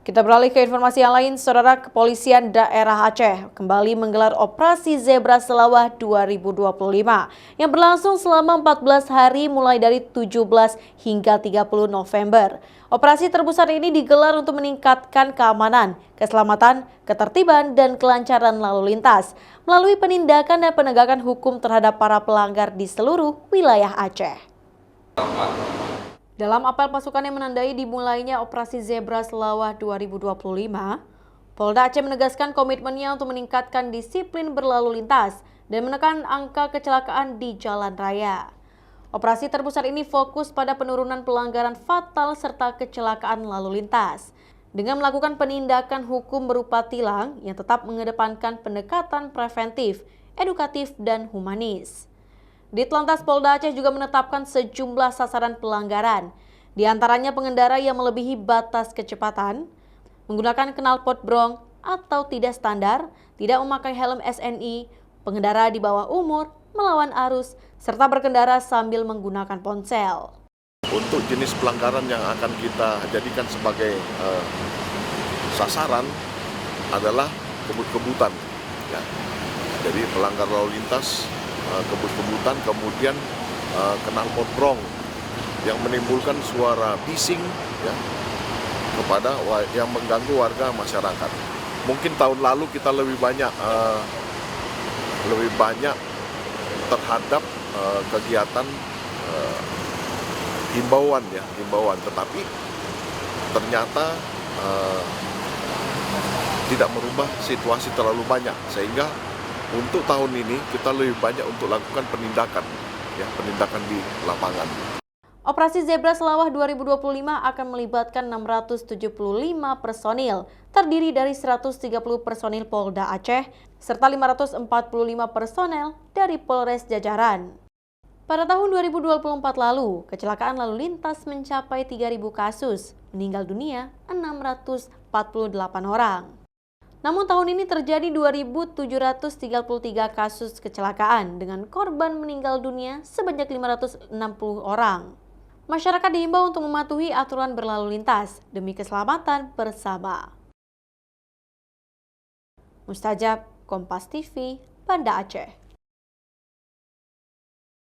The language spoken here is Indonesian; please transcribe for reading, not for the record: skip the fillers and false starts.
Kita beralih ke informasi yang lain, Saudara. Kepolisian Daerah Aceh kembali menggelar Operasi Zebra Selawah 2025 yang berlangsung selama 14 hari mulai dari 17 hingga 30 November. Operasi terbesar ini digelar untuk meningkatkan keamanan, keselamatan, ketertiban, dan kelancaran lalu lintas melalui penindakan dan penegakan hukum terhadap para pelanggar di seluruh wilayah Aceh. Dalam apel pasukan yang menandai dimulainya Operasi Zebra Selawah 2025, Polda Aceh menegaskan komitmennya untuk meningkatkan disiplin berlalu lintas dan menekan angka kecelakaan di jalan raya. Operasi terbesar ini fokus pada penurunan pelanggaran fatal serta kecelakaan lalu lintas dengan melakukan penindakan hukum berupa tilang yang tetap mengedepankan pendekatan preventif, edukatif, dan humanis. Ditlantas Polda Aceh juga menetapkan sejumlah sasaran pelanggaran, di antaranya pengendara yang melebihi batas kecepatan, menggunakan knalpot brong atau tidak standar, tidak memakai helm SNI, pengendara di bawah umur, melawan arus, serta berkendara sambil menggunakan ponsel. Untuk jenis pelanggaran yang akan kita jadikan sebagai sasaran adalah kebut-kebutan. Ya. Jadi pelanggar lalu lintas kebut-kebutan, kemudian knalpot brong yang menimbulkan suara bising ya, kepada yang mengganggu warga masyarakat. Mungkin tahun lalu kita lebih banyak terhadap kegiatan himbauan, tetapi ternyata tidak merubah situasi terlalu banyak, sehingga untuk tahun ini kita lebih banyak untuk lakukan penindakan di lapangan. Operasi Zebra Selawah 2025 akan melibatkan 675 personil, terdiri dari 130 personil Polda Aceh, serta 545 personel dari Polres Jajaran. Pada tahun 2024 lalu, kecelakaan lalu lintas mencapai 3.000 kasus, meninggal dunia 648 orang. Namun tahun ini terjadi 2.733 kasus kecelakaan dengan korban meninggal dunia sebanyak 560 orang. Masyarakat diimbau untuk mematuhi aturan berlalu lintas demi keselamatan bersama. Mustajab, Kompas TV, Banda Aceh.